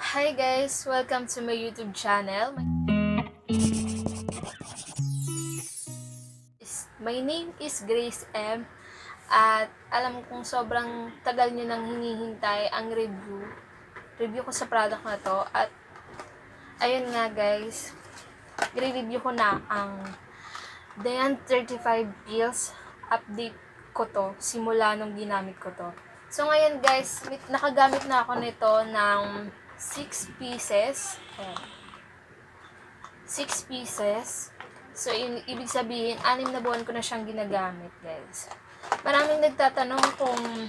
Hi guys! Welcome to my YouTube channel. My name is Grace M. At alam kong sobrang tagal nyo nang hinihintay ang review ko sa product na to. At ayun nga guys, i-review ko na ang Dayan 35 pills. Update ko to simula nung ginamit ko to. So ngayon guys, nakagamit na ako nito ng 6 pieces. Ayan. 6 pieces. So, ibig sabihin, 6 na buwan ko na siyang ginagamit, guys. Maraming nagtatanong kung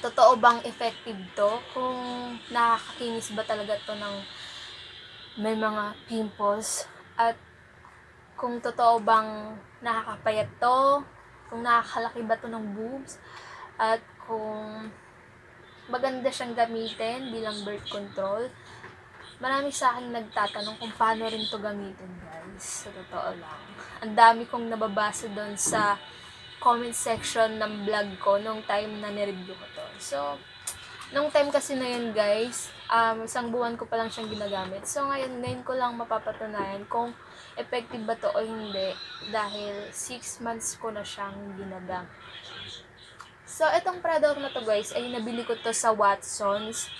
totoo bang effective to, kung nakakakinis ba talaga to ng may mga pimples, at kung totoo bang nakakapayat to, kung nakakalaki ba to ng boobs, at kung maganda siyang gamitin bilang birth control. Marami sa akin nagtatanong kung paano rin to gamitin, guys. Sa totoo lang. Ang dami kong nababasa doon sa comment section ng vlog ko nung time na nireview ko to. So, nung time kasi na yun, guys, isang buwan ko pa lang siyang ginagamit. So, ngayon ko lang mapapatunayan kung effective ba to o hindi. Dahil 6 months ko na siyang ginagamit. So, itong product na to, guys, ay nabili ko to sa Watsons.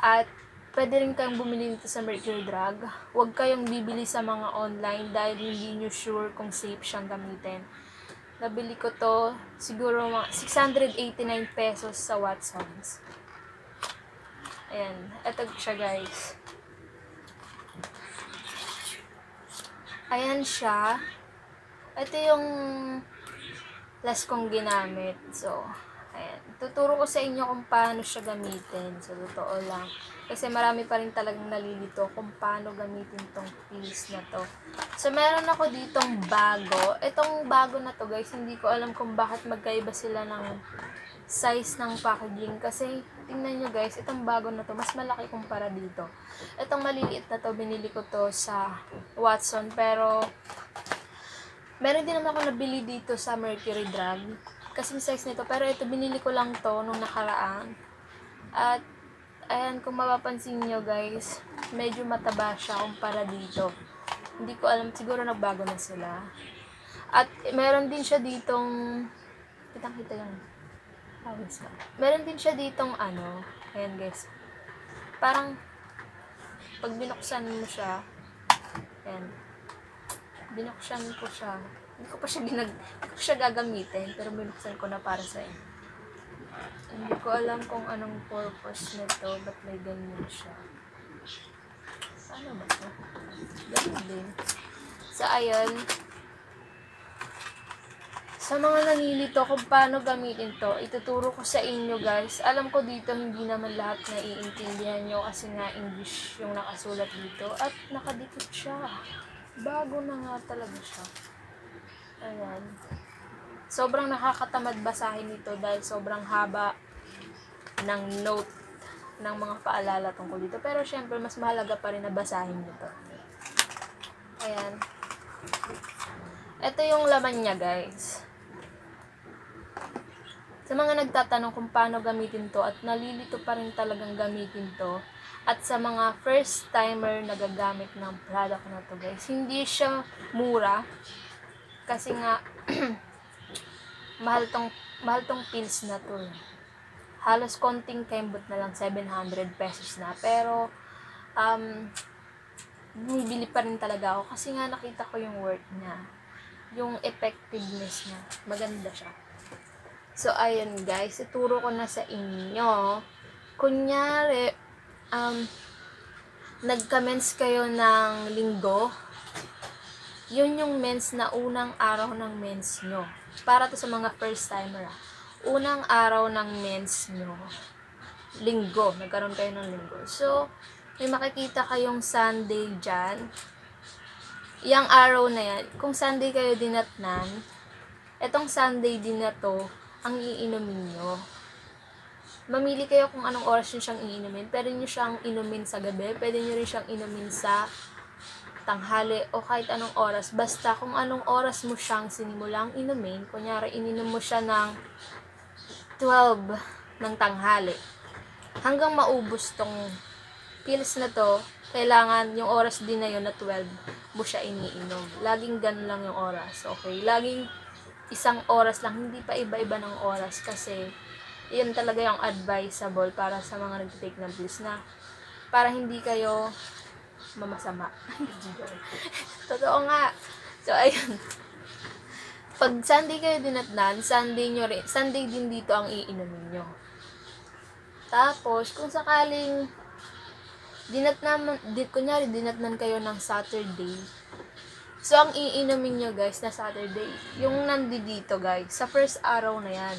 At pwede rin kayong bumili nito sa Mercury Drug. Huwag kayong bibili sa mga online dahil hindi nyo sure kung safe siyang gamitin. Nabili ko to siguro mga 689 pesos sa Watsons. Ayan. Ito siya, guys. Ayan siya. Ito yung last kong ginamit. So, ayan. Tuturo ko sa inyo kung paano siya gamitin. Sa totoo lang. Kasi marami pa rin talagang nalilito kung paano gamitin tong pills na to. So, meron ako ditong bago. Itong bago na to, guys, hindi ko alam kung bakit magkaiba sila ng size ng packaging. Kasi, tingnan nyo, guys, itong bago na to, mas malaki kumpara dito. Itong maliliit na to, binili ko to sa Watson. Pero, meron din naman ako nabili dito sa Mercury Drug. Kasing size nito. Pero ito, binili ko lang to nung nakaraan. At, ayan, kung mapapansin nyo, guys, medyo mataba siya kumpara dito. Hindi ko alam, siguro nagbago na sila. At meron din siya ditong, kitang-kita yung hawis na. Meron din siya ditong ayan guys, parang pag binuksan mo siya, ayan, binuksan ko siya. Hindi ko pa siya gagamitin, pero binuksan ko na para sa inyo. Hindi ko alam kung anong purpose nito, ba't may ganyan siya. Ano ba ito? Ganyan din. So, ayun. Sa mga nalilito kung paano gamitin to, ituturo ko sa inyo, guys. Alam ko dito, hindi naman lahat naiintindihan nyo kasi nga English yung nakasulat dito. At nakadikit siya. Bago na nga talaga siya. Ayan. Sobrang nakakatamad basahin ito dahil sobrang haba ng note ng mga paalala tungkol dito. Pero syempre, mas mahalaga pa rin na basahin nito. Ayan. Ito yung laman niya, guys. Sa mga nagtatanong kung paano gamitin to at nalilito pa rin talagang gamitin to, at sa mga first timer na gagamit ng product na to, guys, hindi siya mura. Kasi nga, mahal tong pills na to. Halos konting kembot na lang, 700 pesos na. Pero, bumibili pa rin talaga ako kasi nga nakita ko yung worth niya. Yung effectiveness niya. Maganda siya. So, ayun guys. Ituro ko na sa inyo. Kunyari, nagka-mens kayo ng linggo. Yun yung mens na unang araw ng mens nyo. Para to sa mga first timer. Unang araw ng mens nyo. Linggo. Nagkaroon kayo ng linggo. So, may makikita kayong Sunday dyan. Yang araw na yan, kung Sunday kayo dinatnan, etong Sunday din na to, ang iinumin nyo. Mamili kayo kung anong oras nyo siyang iinumin. Pwede nyo siyang inumin sa gabi, pwede nyo rin siyang inumin sa tanghali o kahit anong oras. Basta kung anong oras mo siyang sinimulang inumin, kunyari ininom mo siya ng 12 ng tanghali, hanggang maubos tong pills na to, kailangan yung oras din na yun na 12 mo siya iniinom. Laging ganun lang yung oras. Okay? Laging isang oras lang, hindi pa iba-iba ng oras kasi yun talaga yung advisable para sa mga nagtitake ng pills na para hindi kayo mamasama. Totoo nga. So, ayun. Pag Sunday kayo dinatnan, Sunday din dito ang iinumin nyo. Tapos, kung sakaling kunyari dinatnan kayo ng Saturday, so ang iinumin nyo guys na Saturday, yung nandito guys, sa first araw na yan.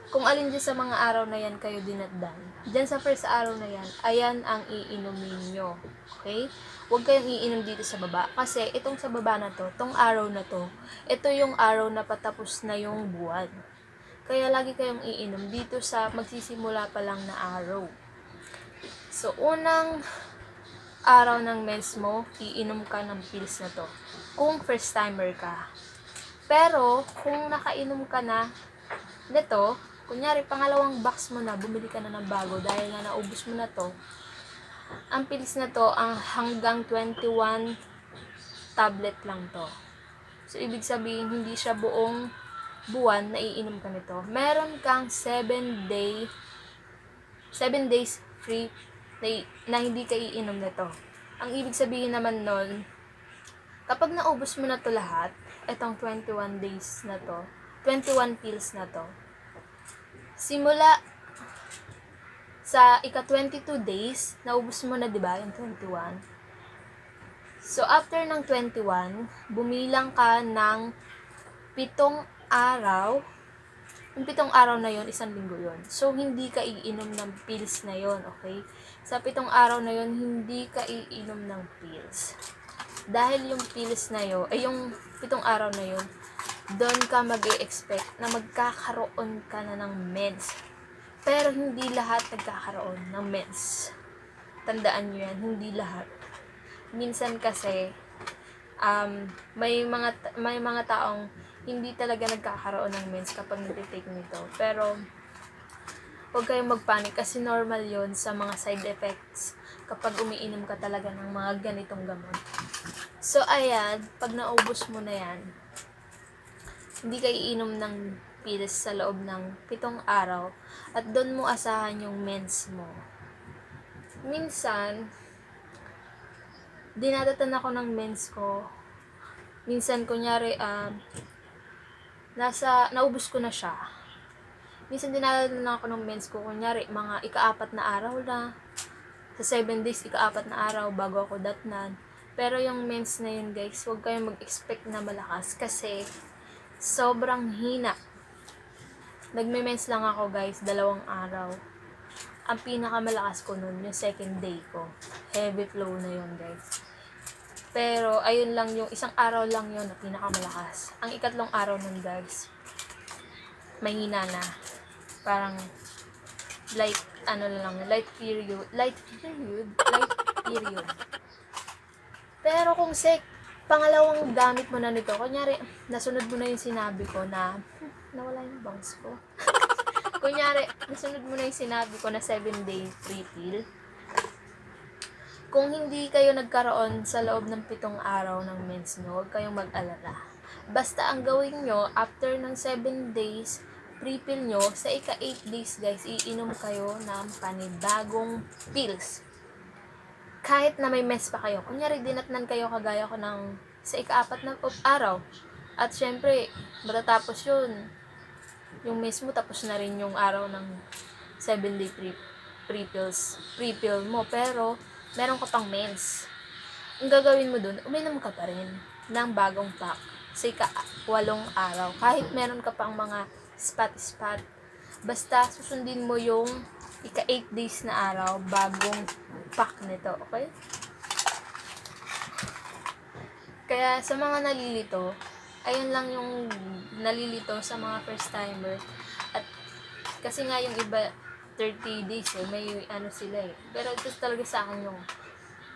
Kung alin dyan sa mga araw na yan kayo dinatdan, dyan sa first araw na yan, ayan ang iinumin nyo. Okay? Huwag kayong iinom dito sa baba. Kasi itong sa baba na to, itong araw na to, ito yung araw na patapos na yung buwan. Kaya lagi kayong iinom dito sa magsisimula pa lang na araw. So, unang araw ng mens mo, iinom ka ng pills na to. Kung first timer ka. Pero, kung nakainom ka na nito, kunyari, pangalawang box mo na, bumili ka na ng bago dahil nga naubos mo na to, ang pills na to, ang hanggang 21 tablet lang to. So, ibig sabihin, hindi siya buong buwan na iinom ka nito. Meron kang 7 days free na hindi ka iinom nito. Ang ibig sabihin naman nun, kapag naubos mo na to lahat, etong 21 days na to, 21 pills na to, simula sa ika-22 days, naubos mo na, diba, yung 21. So, after ng 21, bumilang ka ng 7 araw. Yung 7 araw na yon, isang linggo yon. So, hindi ka iinom ng pills na yon, okay? Sa 7 araw na yon, hindi ka iinom ng pills. Dahil yung pills na yon, yung 7 araw na yon, doon ka mag-e-expect na magkakaroon ka na ng meds. Pero hindi lahat nagkakaroon ng meds. Tandaan nyo yan, hindi lahat. Minsan kasi, may mga taong hindi talaga nagkakaroon ng meds kapag nag-take nito. Pero, huwag kayong magpanik kasi normal yon sa mga side effects kapag umiinom ka talaga ng mga ganitong gamot. So, ayan, pag naubos mo na yan, hindi ka iinom ng pills sa loob ng 7 araw at doon mo asahan yung meds mo. Minsan, dinadatan ako ng meds ko. Minsan, kunyari, naubos ko na siya. Minsan, dinadatan ako ng meds ko. Kunyari, mga ika-4 na araw na. Sa 7 days, ika-4 na araw bago ako datnan. Pero yung meds na yun, guys, huwag kayong mag-expect na malakas kasi sobrang hina. Nagme-mens lang ako guys, 2 araw. Ang pinakamalakas ko nun, yung second day ko. Heavy flow na yun guys. Pero, ayun lang yung isang araw lang yun na pinakamalakas. Ang ikatlong araw nun guys, mahina na. Parang, light period. Pero kung pangalawang gamit mo na nito, kunyari, nasunod mo na yung sinabi ko na, nawala yung bangs ko. Kunyari, nasunod mo na yung sinabi ko na 7-day free pill. Kung hindi kayo nagkaroon sa loob ng 7 araw ng mens nyo, huwag kayong mag-alala. Basta ang gawin nyo, after ng 7 days, free pill nyo, sa ika-8 days guys, iinom kayo ng panibagong pills. Kahit na may mens pa kayo. Kunyari, dinatnan kayo kagaya ko ng sa ika-4 na araw. At syempre, matatapos yun. Yung mens mo, tapos na rin yung araw ng 7-day free pill mo. Pero, meron ka pang mens. Ang gagawin mo dun, uminom ka pa rin ng bagong pack sa ika-8 araw. Kahit meron ka pang mga spot. Basta, susundin mo yung ika-8 days na araw bagong pack nito, okay? Kaya sa mga nalilito, ayun lang yung nalilito sa mga first timer. At kasi nga yung iba 30 days may sila Pero ito talaga sa akin yung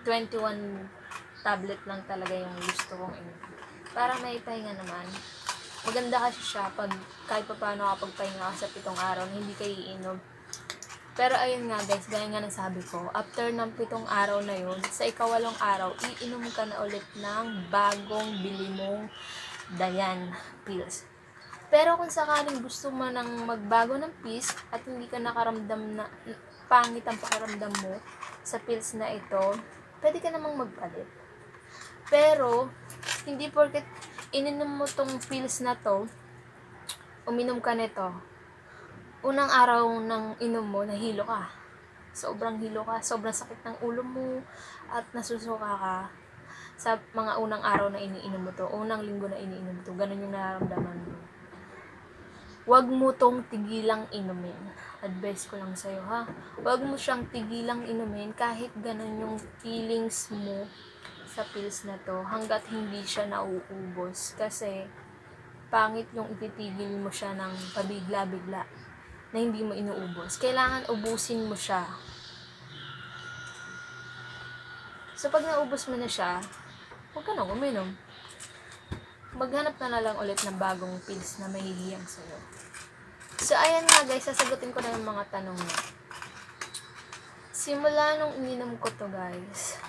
21 tablet lang talaga yung gusto kong para may pahinga naman. Maganda kasi siya pag kahit pa paano kapag pahinga ka sa 7 araw na hindi kayo iinom. Pero ayun nga guys, gaya nga ng sabi ko, after ng 7 araw na yun, sa ika-8 araw, iinom ka na ulit ng bagong bili mong Dayan pills. Pero kung sakaling gusto mo nang magbago ng pills at hindi ka nakaramdam na pangit ang pakiramdam mo sa pills na ito, pwede ka namang magpalit. Pero, hindi porket ininom mo tong pills na to, uminom ka nito, unang araw ng inom mo, nahilo ka. Sobrang hilo ka, sobrang sakit ng ulo mo, at nasusuka ka sa mga unang araw na iniinom mo to, unang linggo na iniinom to, ganun yung nararamdaman mo. Huwag mo tong tigilang inumin. Advice ko lang sa'yo, ha? Huwag mo siyang tigilang inumin kahit ganun yung feelings mo sa pills na to, hanggat hindi siya nauubos. Kasi, pangit yung ititigil mo siya ng pabigla-bigla na hindi mo inuubos. Kailangan ubusin mo siya. So, pag naubos mo na siya, huwag ka nang uminom. Maghanap ka na lang ulit ng bagong pills na mahihiyang sa'yo. So, ayan nga guys, sasagutin ko na yung mga tanong niya. Simula nung ininom ko to guys,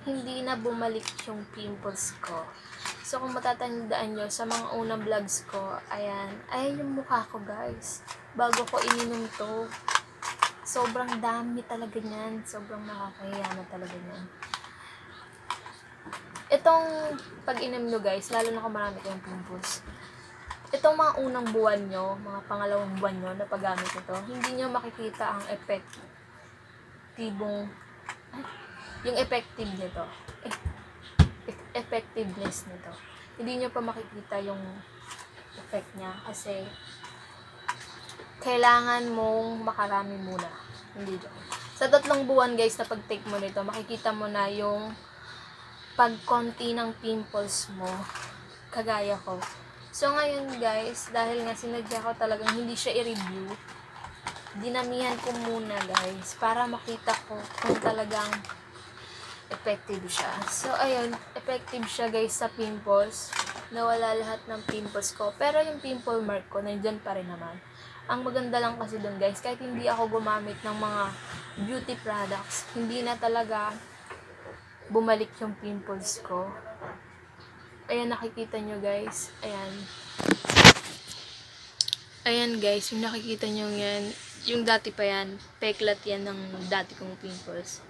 hindi na bumalik yung pimples ko. So, kung matatandaan nyo, sa mga unang vlogs ko, ayan yung mukha ko guys. Bago ko ininom to, sobrang dami talaga niyan. Sobrang nakakahiya na talaga niyan. Itong pag-inom nyo guys, lalo na kung marami kayong pimples, itong mga unang buwan nyo, mga pangalawang buwan nyo na paggamit ito, hindi nyo makikita ang yung effective nito. Effectiveness nito. Hindi nyo pa makikita yung effect niya kasi kailangan mong makarami muna. Hindi dyan. Sa 3 buwan guys na pag-take mo nito, makikita mo na yung pagkonti ng pimples mo, kagaya ko. So ngayon guys, dahil nga sinadya ko talagang hindi siya i-review, dinamihan ko muna guys para makita ko kung talagang effective siya. So, ayun, effective siya guys sa pimples. Nawala lahat ng pimples ko. Pero yung pimple mark ko, nandyan pa rin naman. Ang maganda lang kasi dun guys, kahit hindi ako gumamit ng mga beauty products, hindi na talaga bumalik yung pimples ko. Ayan, nakikita nyo guys. Ayan. Ayan guys, yung nakikita nyo yan, yung dati pa yan, peklat yan ng dati kong pimples.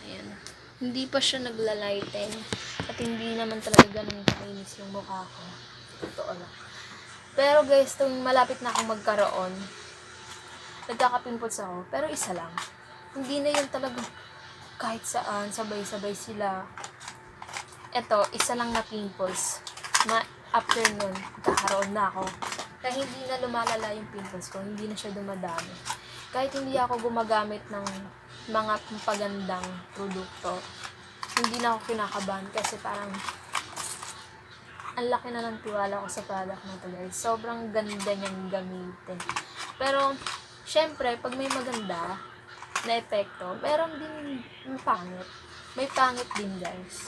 Ayan. Hindi pa siya nagla-lighten. At hindi naman talaga ganun kainis yung mukha ko. Totoo lang. Pero guys, itong malapit na akong magkaroon, nagkaka-pimples ako. Pero isa lang. Hindi na yun talaga kahit saan, sabay-sabay sila. Ito, isa lang na pimples. After nun, magkakaroon na ako. Kaya hindi na lumalala yung pimples ko. Hindi na siya dumadami. Kahit hindi ako gumagamit ng mga pagandang produkto, hindi na ako kinakabahan kasi parang ang laki na ng tiwala ko sa product na to guys. Sobrang ganda niyang gamitin. Pero, syempre, pag may maganda na epekto, meron din pangit. May pangit din guys.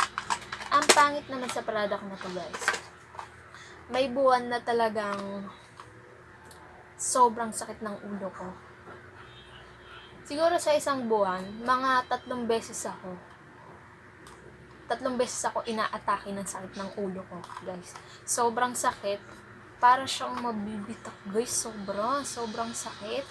Ang pangit naman sa product na to guys, may buwan na talagang sobrang sakit ng ulo ko. Siguro sa isang buwan, mga 3 beses ako inaatake ng sakit ng ulo ko, guys. Sobrang sakit. Para siyang mabibitak, guys. Sobrang sakit.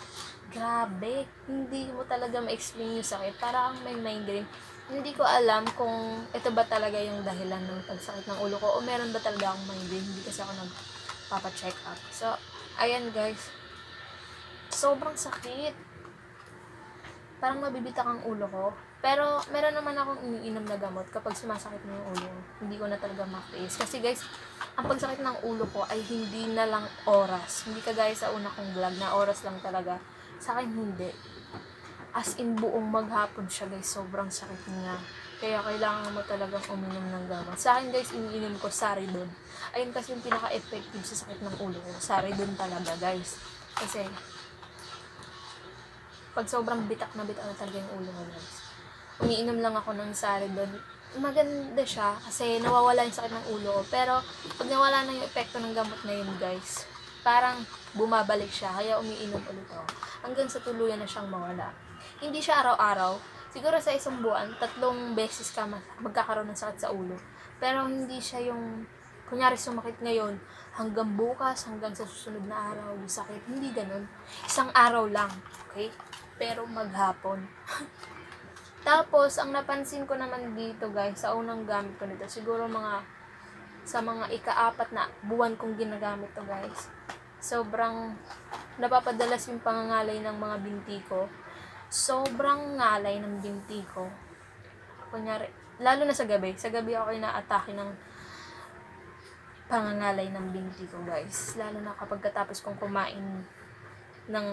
Grabe. Hindi mo talaga ma-explain yung sakit. Parang may migraine. Hindi ko alam kung ito ba talaga yung dahilan ng pagsakit ng ulo ko o meron ba talaga akong migraine. Hindi kasi ako nagpapa-check up. So, ayan guys. Sobrang sakit. Parang mabibitak ang ulo ko. Pero, meron naman akong iniinom na gamot kapag sumasakit na yung ulo. Hindi ko na talaga matiis. Kasi guys, ang pagsakit ng ulo ko ay hindi na lang oras. Hindi kagaya sa una kong vlog na oras lang talaga. Sa akin hindi. As in buong maghapon siya guys. Sobrang sakit niya. Kaya kailangan mo talagang uminom ng gamot. Sa akin guys, iniinom ko Saridon. Ayun kasi yung pinaka-effective sa sakit ng ulo ko. Saridon talaga guys. Kasi, pag sobrang bitak na talaga yung ulo ko guys, umiinom lang ako ng Saridon. Maganda siya kasi nawawala yung sakit ng ulo ko. Pero pag nawala na yung epekto ng gamot na yun guys, parang bumabalik siya, kaya umiinom ulit ako. Hanggang sa tuluyan na siyang mawala. Hindi siya araw-araw. Siguro sa isang buwan, 3 beses ka magkakaroon ng sakit sa ulo. Pero hindi siya yung, kunyari sumakit ngayon, hanggang bukas, hanggang sa susunod na araw, sakit. Hindi ganun. Isang araw lang. Okay? Pero maghapon. Tapos, ang napansin ko naman dito guys, sa unang gamit ko nito, siguro sa mga ika-4 na buwan kong ginagamit to guys. Sobrang napapadalas yung pangangalay ng mga binti ko. Sobrang ngalay ng binti ko. Kunyari, lalo na sa gabi. Sa gabi ako inaatake ng pangangalay ng binti ko guys. Lalo na kapag katapos kong kumain ng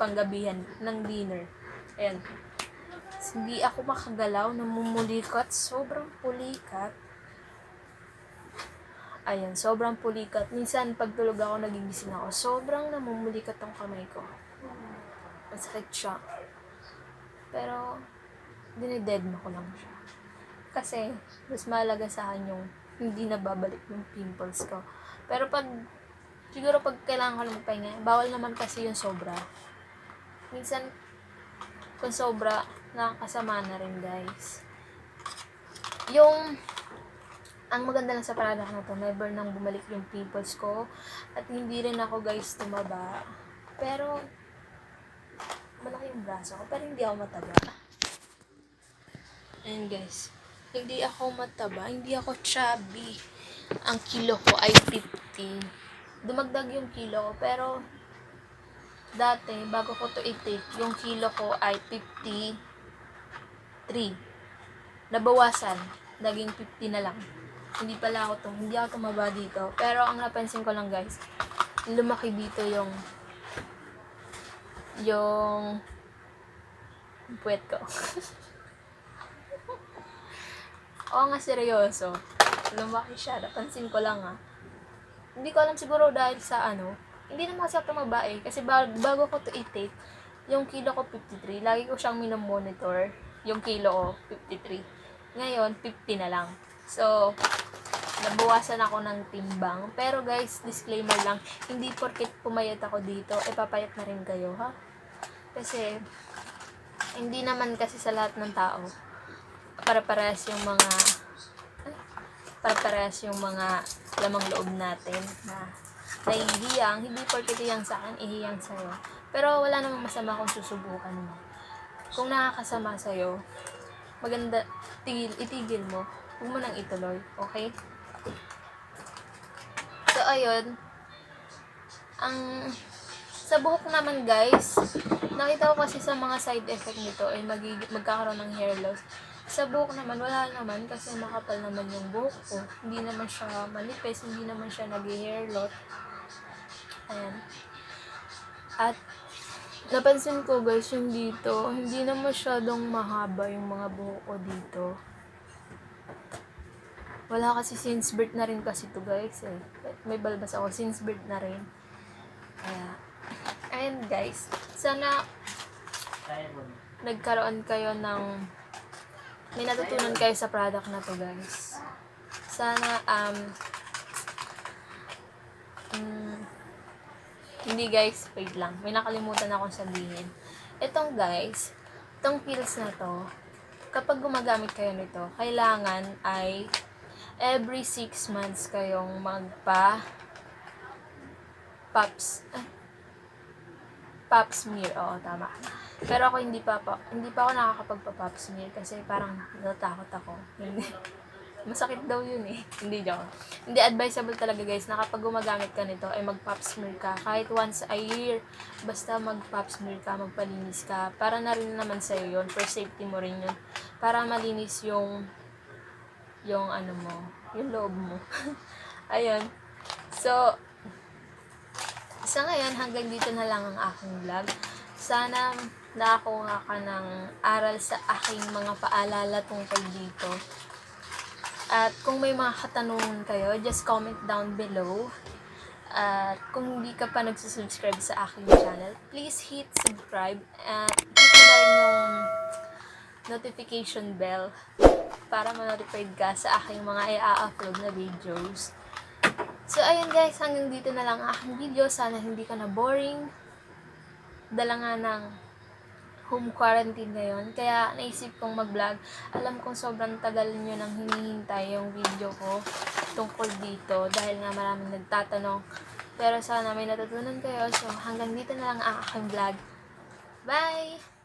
panggabihan, ng dinner. Ayan. Hindi ako makagalaw, namumulikat. Sobrang pulikat. Ayan, sobrang pulikat. Minsan, pag tulog ako, nagigising ako. Sobrang namumulikat tong kamay ko. Masakit siya. Pero, dinidedma ko lang siya. Kasi, mas mahalaga sa akin yung hindi nababalik yung pimples ko. Pero siguro pag kailangan ko lang magpahinga, bawal naman kasi yung sobra. Minsan, kung sobra, nakakasama na rin guys. Ang maganda lang sa product na to, never nang bumalik yung pimples ko. At hindi rin ako guys tumaba. Pero, malaki yung braso ko, pero hindi ako mataba. Ayan guys, hindi ako mataba, hindi ako chubby. Ang kilo ko ay 50. Dumagdag yung kilo ko, pero dati, bago ko to i-take, yung kilo ko ay 53. Nabawasan, naging 50 na lang. Hindi ako tumaba dito. Pero ang napansin ko lang guys, lumaki dito yung puwet ko. Oo nga, seryoso. Lumaki siya. Napansin ko lang Hindi ko alam, siguro dahil sa hindi naman kasi ako tumaba eh. Kasi bago ko to i-take, yung kilo ko 53. Lagi ko siyang minomonitor. Yung kilo ko 53. Ngayon, 50 na lang. So, nabawasan ako ng timbang. Pero guys, disclaimer lang, hindi porket pumayat ako dito, papayat na rin kayo, ha? Kasi, hindi naman kasi sa lahat ng tao, para-parehas yung mga lamang loob natin na nahihiyang, hindi porket iyang sa akin, ihiyang sa'yo. Pero wala namang masama kung susubukan mo. Kung nakakasama sa'yo, maganda, itigil mo. Huwag mo nang ituloy, okay? So, ayun. Sa buhok naman, guys, nakita ko kasi sa mga side effect nito ay magkakaroon ng hair loss. Sa buhok naman, wala naman kasi makapal naman yung buhok ko. Hindi naman siya manipis, hindi naman siya nag-hair loss. Ayan. At, napansin ko guys, yung dito, hindi na masyadong mahaba yung mga buhok ko dito. Wala kasi since birth na rin kasi to guys eh. May balbas ako since birth na rin. Ayan guys, sana nagkaroon kayo may natutunan kayo sa product na to guys. Sana hindi guys, wait lang, may nakalimutan akong sabihin. Itong pills na to, kapag gumagamit kayo nito, kailangan ay every 6 months kayong pap smear. Oo, tama. Pero ako hindi pa ako nakakapagpa-pap smear kasi parang natatakot ako. Masakit daw yun eh. Hindi joke. Hindi advisable talaga guys na kapag gumagamit ka nito ay mag-pap smear ka. Kahit once a year. Basta mag-pap smear ka, magpalinis ka. Para na rin naman sa'yo yun. For safety mo rin yun. Para malinis yung loob mo. Ayun. So, sa ngayon, hanggang dito na lang ang aking vlog. Sana nakakuha ka ng aral sa aking mga paalala tungkol dito. At kung may mga katanungan kayo, just comment down below. At kung hindi ka pa nagsusubscribe sa aking channel, please hit subscribe at hit mo na rin yung notification bell para ma-notified ka sa aking mga i-upload na videos. So, ayun guys, hanggang dito na lang ang aking video. Sana hindi ka na boring. Dala nga ng home quarantine ngayon. Kaya naisip kong mag-vlog. Alam kong sobrang tagal nyo nang hinihintay yung video ko tungkol dito. Dahil nga maraming nagtatanong. Pero sana may natutunan kayo. So, hanggang dito na lang ang aking vlog. Bye!